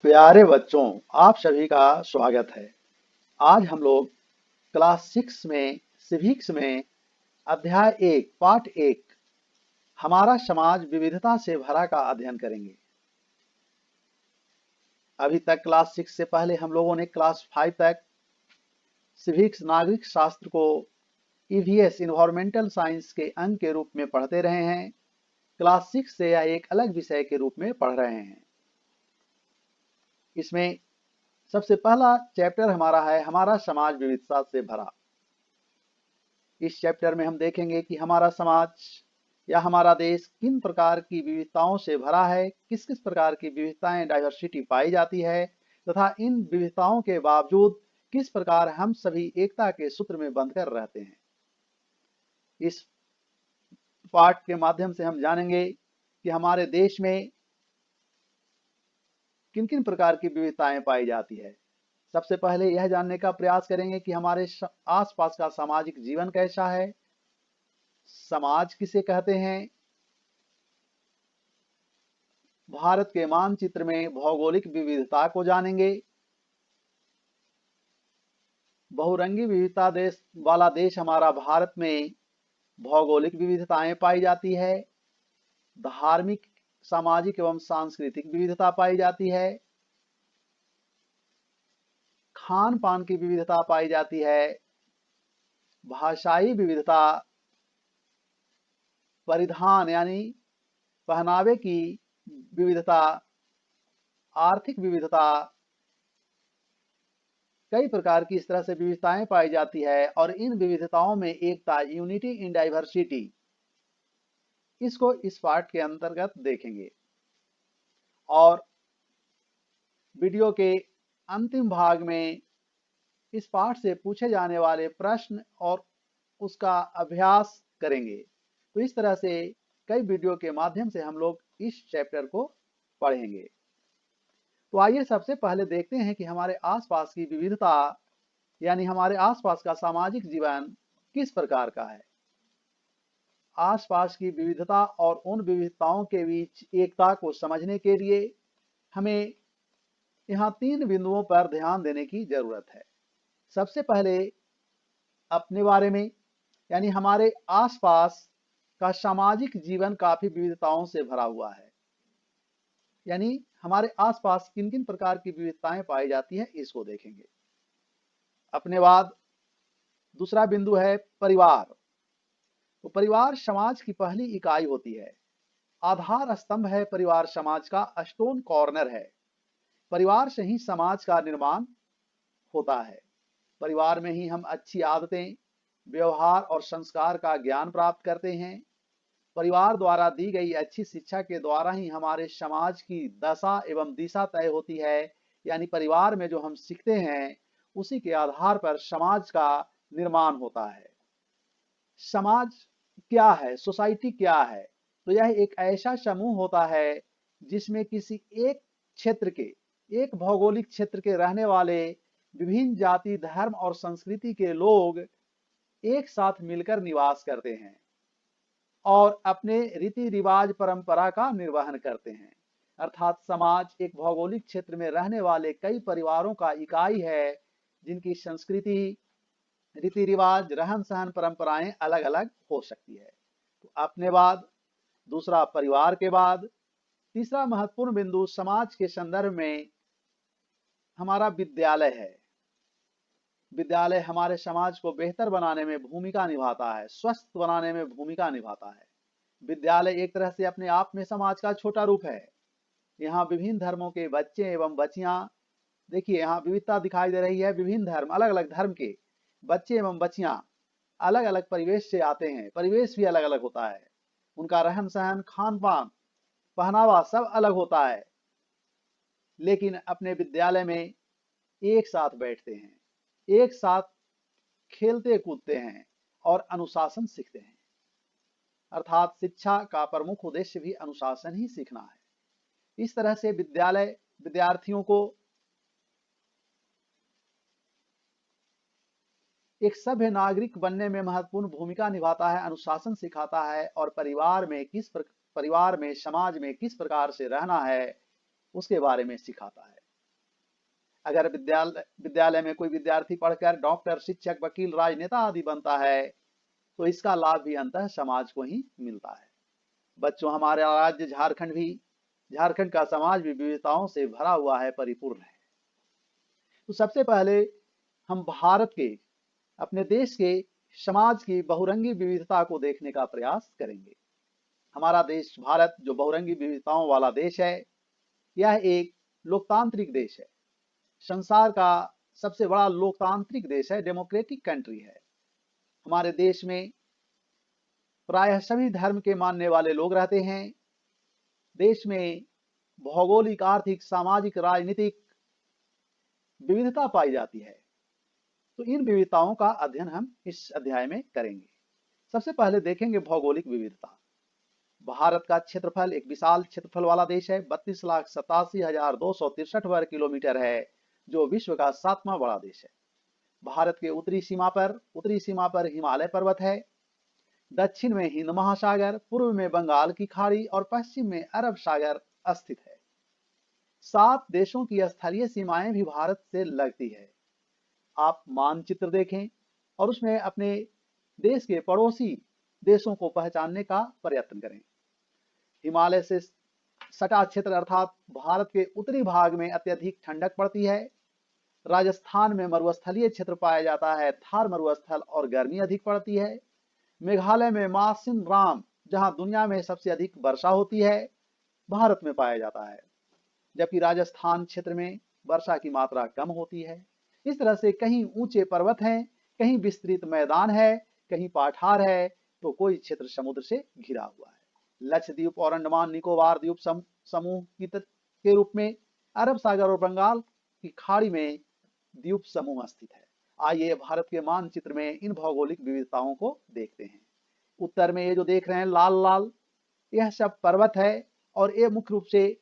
प्यारे बच्चों, आप सभी का स्वागत है। आज हम लोग क्लास 6 में सिविक्स में अध्याय 1 पाठ 1 हमारा समाज विविधता से भरा का अध्ययन करेंगे। अभी तक क्लास 6 से पहले हम लोगों ने क्लास 5 तक सिविक्स नागरिक शास्त्र को ईवीएस इन्वायरमेंटल साइंस के अंग के रूप में पढ़ते रहे हैं। क्लास 6 से यह एक अलग विषय के रूप में पढ़ रहे हैं। इसमें सबसे पहला चैप्टर हमारा है हमारा समाज विविधता से भरा। इस चैप्टर में हम देखेंगे कि हमारा समाज या हमारा देश किन प्रकार की विविधताओं से भरा है, किस किस प्रकार की विविधताएं डाइवर्सिटी पाई जाती है तथा इन विविधताओं के बावजूद किस प्रकार हम सभी एकता के सूत्र में बंधकर रहते हैं। इस पाठ के माध्यम से हम जानेंगे कि हमारे देश में किन किन प्रकार की विविधताएं पाई जाती है। सबसे पहले यह जानने का प्रयास करेंगे कि हमारे आसपास का सामाजिक जीवन कैसा है, समाज किसे कहते हैं, भारत के मानचित्र में भौगोलिक विविधता को जानेंगे, बहुरंगी विविधता वाला देश हमारा भारत में भौगोलिक विविधताएं पाई जाती है, धार्मिक, सामाजिक एवं सांस्कृतिक विविधता पाई जाती है, खान पान की विविधता पाई जाती है, भाषाई विविधता, परिधान यानी पहनावे की विविधता, आर्थिक विविधता, कई प्रकार की इस तरह से विविधताएं पाई जाती है। और इन विविधताओं में एकता, यूनिटी इन डाइवर्सिटी, इसको इस पाठ के अंतर्गत देखेंगे। और वीडियो के अंतिम भाग में इस पाठ से पूछे जाने वाले प्रश्न और उसका अभ्यास करेंगे। तो इस तरह से कई वीडियो के माध्यम से हम लोग इस चैप्टर को पढ़ेंगे। तो आइए सबसे पहले देखते हैं कि हमारे आसपास की विविधता यानी हमारे आसपास का सामाजिक जीवन किस प्रकार का है। आसपास की विविधता और उन विविधताओं के बीच एकता को समझने के लिए हमें यहाँ 3 बिंदुओं पर ध्यान देने की जरूरत है। सबसे पहले अपने बारे में, यानी हमारे आसपास का सामाजिक जीवन काफी विविधताओं से भरा हुआ है, यानी हमारे आसपास किन किन प्रकार की विविधताएं पाई जाती है इसको देखेंगे। अपने बाद दूसरा बिंदु है परिवार। तो परिवार समाज की पहली इकाई होती है, आधार स्तंभ है परिवार, समाज का स्टोन कॉर्नर है। परिवार से ही समाज का निर्माण होता है। परिवार में ही हम अच्छी आदतें, व्यवहार और संस्कार का ज्ञान प्राप्त करते हैं। परिवार द्वारा दी गई अच्छी शिक्षा के द्वारा ही हमारे समाज की दशा एवं दिशा तय होती है, यानी परिवार में जो हम सीखते हैं उसी के आधार पर समाज का निर्माण होता है। समाज क्या है, सोसाइटी क्या है? तो यह एक ऐसा समूह होता है जिसमें किसी एक क्षेत्र के, एक भौगोलिक क्षेत्र के रहने वाले विभिन्न जाति, धर्म और संस्कृति के लोग एक साथ मिलकर निवास करते हैं और अपने रीति रिवाज, परंपरा का निर्वहन करते हैं। अर्थात समाज एक भौगोलिक क्षेत्र में रहने वाले कई परिवारों का इकाई है जिनकी संस्कृति, रीति रिवाज, रहन सहन, परंपराएं अलग अलग हो सकती है। तो अपने बाद दूसरा परिवार के बाद तीसरा महत्वपूर्ण बिंदु समाज के संदर्भ में हमारा विद्यालय है। विद्यालय हमारे समाज को बेहतर बनाने में भूमिका निभाता है, स्वस्थ बनाने में भूमिका निभाता है। विद्यालय एक तरह से अपने आप में समाज का छोटा रूप है। यहाँ विभिन्न धर्मों के बच्चे एवं बच्चियां, देखिए यहाँ विविधता दिखाई दे रही है। विभिन्न धर्म, अलग अलग धर्म के बच्चे एवं बच्चियां अलग अलग परिवेश से आते हैं। परिवेश भी अलग अलग होता है, उनका रहन सहन, खान पान, पहनावा सब अलग होता है, लेकिन अपने विद्यालय में एक साथ बैठते हैं, एक साथ खेलते कूदते हैं और अनुशासन सीखते हैं। अर्थात शिक्षा का प्रमुख उद्देश्य भी अनुशासन ही सीखना है। इस तरह से विद्यालय विद्यार्थियों को एक सभ्य नागरिक बनने में महत्वपूर्ण भूमिका निभाता है, अनुशासन सिखाता है और परिवार में, समाज में किस प्रकार से रहना है उसके बारे में सिखाता है। अगर विद्यालय में कोई विद्यार्थी पढ़कर डॉक्टर, शिक्षक, वकील, राजनेता आदि बनता है तो इसका लाभ भी अंततः समाज को ही मिलता है। बच्चों, हमारा राज्य झारखंड का समाज भी विविधताओं से भरा हुआ है, परिपूर्ण है। तो सबसे पहले हम भारत के, अपने देश के समाज की बहुरंगी विविधता को देखने का प्रयास करेंगे। हमारा देश भारत जो बहुरंगी विविधताओं वाला देश है, यह एक लोकतांत्रिक देश है, संसार का सबसे बड़ा लोकतांत्रिक देश है, डेमोक्रेटिक कंट्री है। हमारे देश में प्रायः सभी धर्म के मानने वाले लोग रहते हैं। देश में भौगोलिक, आर्थिक, सामाजिक, राजनीतिक विविधता पाई जाती है। तो इन विविधताओं का अध्ययन हम इस अध्याय में करेंगे। सबसे पहले देखेंगे भौगोलिक विविधता। भारत का क्षेत्रफल एक विशाल क्षेत्रफल वाला देश है। 32,87,263 वर्ग किलोमीटर है, जो विश्व का 7वां बड़ा देश है। भारत के उत्तरी सीमा पर हिमालय पर्वत है। दक्षिण में हिंद महासागर, पूर्व में बंगाल की खाड़ी और पश्चिम में अरब सागर स्थित है। 7 देशों की स्थलीय सीमाएं भी भारत से लगती है। आप मानचित्र देखें और उसमें अपने देश के पड़ोसी देशों को पहचानने का प्रयत्न करें। हिमालय से सटा क्षेत्र अर्थात भारत के उत्तरी भाग में अत्यधिक ठंडक पड़ती है। राजस्थान में मरुस्थलीय क्षेत्र पाया जाता है, थार मरुस्थल, और गर्मी अधिक पड़ती है। मेघालय में मासिन राम, जहां दुनिया में सबसे अधिक वर्षा होती है, भारत में पाया जाता है, जबकि राजस्थान क्षेत्र में वर्षा की मात्रा कम होती है। इस तरह से कहीं ऊंचे पर्वत हैं, कहीं विस्तृत मैदान है, कहीं पठार है, तो कोई क्षेत्र समुद्र से घिरा हुआ है। लक्षद्वीप और अंडमान निकोबार द्वीप समूह के रूप में अरब सागर और बंगाल की खाड़ी में द्वीप समूह स्थित है। आइए भारत के मानचित्र में इन भौगोलिक विविधताओं को देखते हैं। उत्तर में ये जो देख रहे हैं लाल लाल, यह सब पर्वत है और ये मुख्य रूप से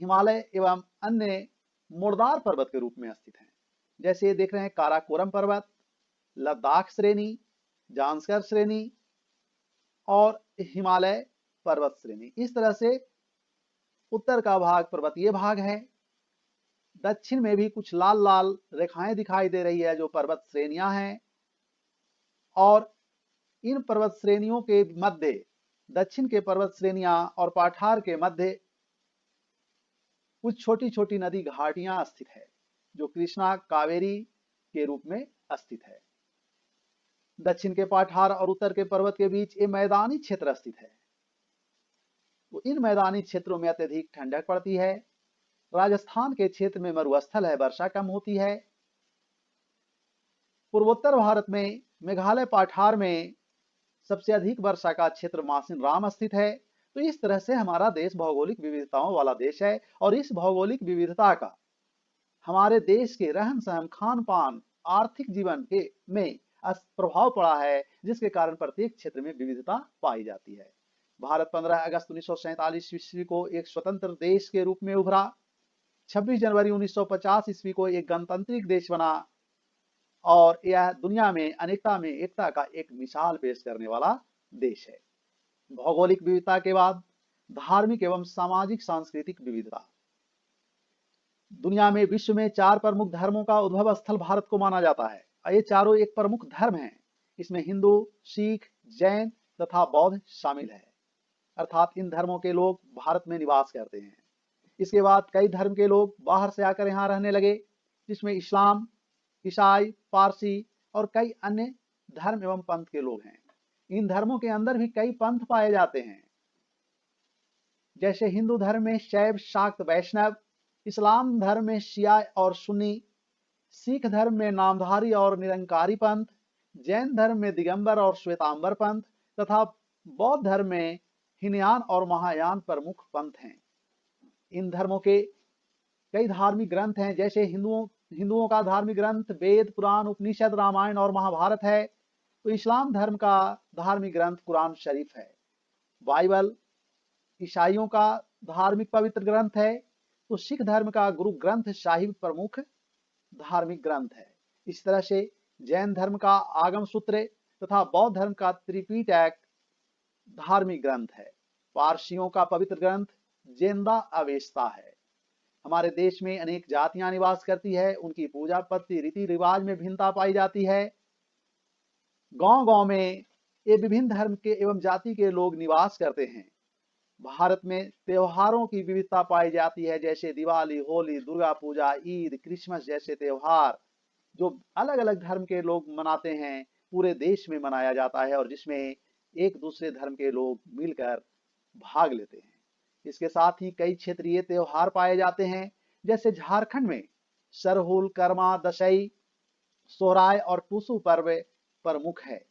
हिमालय एवं अन्य मुर्दार पर्वत के रूप में स्थित हैं। जैसे ये देख रहे हैं काराकोरम पर्वत, लद्दाख श्रेणी, जांस्कर श्रेणी और हिमालय पर्वत श्रेणी। इस तरह से उत्तर का भाग पर्वतीय भाग है। दक्षिण में भी कुछ लाल लाल रेखाएं दिखाई दे रही है, जो पर्वत श्रेणियां हैं, और इन पर्वत श्रेणियों के मध्य, दक्षिण के पर्वत श्रेणियां और पठार के मध्य कुछ छोटी छोटी नदी घाटियां स्थित है, जो कृष्णा कावेरी के रूप में स्थित है। दक्षिण के पठार और उत्तर के पर्वत के बीच ये मैदानी क्षेत्र स्थित है। तो इन मैदानी क्षेत्रों में अत्यधिक ठंडक पड़ती है। राजस्थान के क्षेत्र में मरुस्थल है, वर्षा कम होती है। पूर्वोत्तर भारत में मेघालय पठार में सबसे अधिक वर्षा का क्षेत्र मासिन राम स्थित है। तो इस तरह से हमारा देश भौगोलिक विविधताओं वाला देश है, और इस भौगोलिक विविधता का हमारे देश के रहन सहन, खान पान, आर्थिक जीवन के में प्रभाव पड़ा है, जिसके कारण प्रत्येक क्षेत्र में विविधता पाई जाती है। भारत 15 अगस्त 1947 ईस्वी को एक स्वतंत्र देश के रूप में उभरा। 26 जनवरी 1950 ईस्वी को एक गणतांत्रिक देश बना, और यह दुनिया में अनेकता में एकता का एक मिसाल पेश करने वाला देश है। भौगोलिक विविधता के बाद धार्मिक एवं सामाजिक सांस्कृतिक विविधता। दुनिया में विश्व में 4 प्रमुख धर्मों का उद्भव स्थल भारत को माना जाता है। ये चारों एक प्रमुख धर्म हैं। इसमें हिंदू, सिख, जैन तथा बौद्ध शामिल है, अर्थात इन धर्मों के लोग भारत में निवास करते हैं। इसके बाद कई धर्म के लोग बाहर से आकर यहाँ रहने लगे, जिसमें इस्लाम, ईसाई, पारसी और कई अन्य धर्म एवं पंथ के लोग हैं। इन धर्मों के अंदर भी कई पंथ पाए जाते हैं, जैसे हिंदू धर्म में शैव, शाक्त, वैष्णव, इस्लाम धर्म में शिया और सुन्नी, सिख धर्म में नामधारी और निरंकारी पंथ, जैन धर्म में दिगंबर और श्वेतांबर पंथ तथा बौद्ध धर्म में हीनयान और महायान प्रमुख पंथ हैं। इन धर्मों के कई धार्मिक ग्रंथ हैं, जैसे हिंदुओं का धार्मिक ग्रंथ वेद, पुराण, उपनिषद, रामायण और महाभारत है। तो इस्लाम धर्म का धार्मिक ग्रंथ कुरान शरीफ है। बाइबल ईसाइयों का धार्मिक पवित्र ग्रंथ है। तो सिख धर्म का गुरु ग्रंथ साहिब प्रमुख धार्मिक ग्रंथ है। इस तरह से जैन धर्म का आगम सूत्र तथा बौद्ध धर्म का त्रिपिटक धार्मिक ग्रंथ है। पारसियों का पवित्र ग्रंथ जेंदा अवेस्ता है। हमारे देश में अनेक जातियां निवास करती है, उनकी पूजा पद्धति रीति रिवाज में भिन्नता पाई जाती है। गांव-गांव में ये विभिन्न धर्म के एवं जाति के लोग निवास करते हैं। भारत में त्योहारों की विविधता पाई जाती है, जैसे दिवाली, होली, दुर्गा पूजा, ईद, क्रिसमस जैसे त्योहार जो अलग-अलग धर्म के लोग मनाते हैं, पूरे देश में मनाया जाता है और जिसमें एक दूसरे धर्म के लोग मिलकर भाग लेते हैं। इसके साथ ही कई क्षेत्रीय त्योहार पाए जाते हैं, जैसे झारखंड में सरहुल, करमा, दशई, सोहराय और टूसू पर्व प्रमुख है।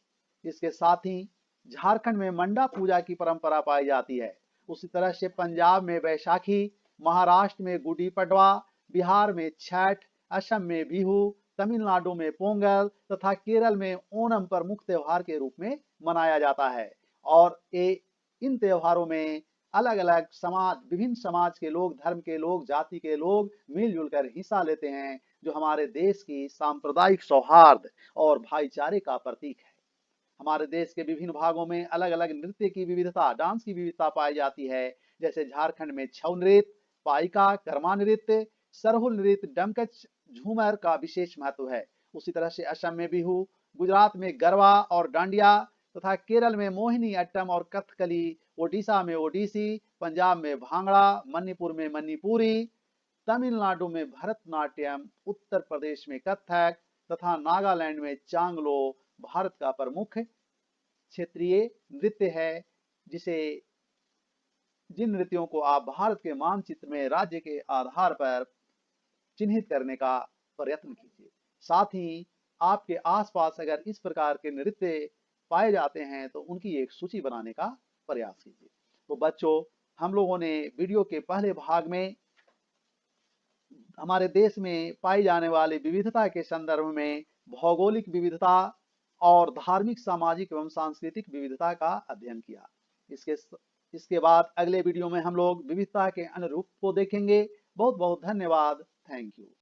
इसके साथ ही झारखंड में मंडा पूजा की परंपरा पाई जाती है। उसी तरह से पंजाब में बैसाखी, महाराष्ट्र में गुड़ी पड़वा, बिहार में छठ, असम में बिहू, तमिलनाडु में पोंगल तथा केरल में ओणम प्रमुख त्योहार के रूप में मनाया जाता है। और इन त्योहारों में अलग अलग समाज, विभिन्न समाज के लोग, धर्म के लोग, जाति के लोग मिलजुल कर हिस्सा लेते हैं, जो हमारे देश की सांप्रदायिक सौहार्द और भाईचारे का प्रतीक है। हमारे देश के विभिन्न भागों में अलग अलग नृत्य की विविधता, डांस की विविधता पाई जाती है, जैसे झारखंड में छऊ नृत्य, पाइका, कर्मा नृत्य, सरहुल नृत्य, डमकच, झूमर का विशेष महत्व है। उसी तरह से असम में बिहू, गुजरात में गरबा और डांडिया तथा केरल में मोहिनी अट्टम और कथकली, ओडिशा में ओडिसी, पंजाब में भांगड़ा, मणिपुर में मणिपुरी, तमिलनाडु में भरतनाट्यम, उत्तर प्रदेश में कथक तथा नागालैंड में चांगलो भारत का प्रमुख क्षेत्रीय नृत्य है, जिसे जिन नृत्यों को आप भारत के मानचित्र में राज्य के आधार पर चिन्हित करने का प्रयत्न कीजिए। साथ ही आपके आसपास अगर इस प्रकार के नृत्य पाए जाते हैं तो उनकी एक सूची बनाने का प्रयास कीजिए। तो बच्चों, हम लोगों ने वीडियो के पहले भाग में हमारे देश में पाई जाने वाली विविधता के संदर्भ में भौगोलिक विविधता और धार्मिक, सामाजिक एवं सांस्कृतिक विविधता का अध्ययन किया। इसके बाद अगले वीडियो में हम लोग विविधता के अन्य रूप को देखेंगे। बहुत बहुत धन्यवाद। Thank you.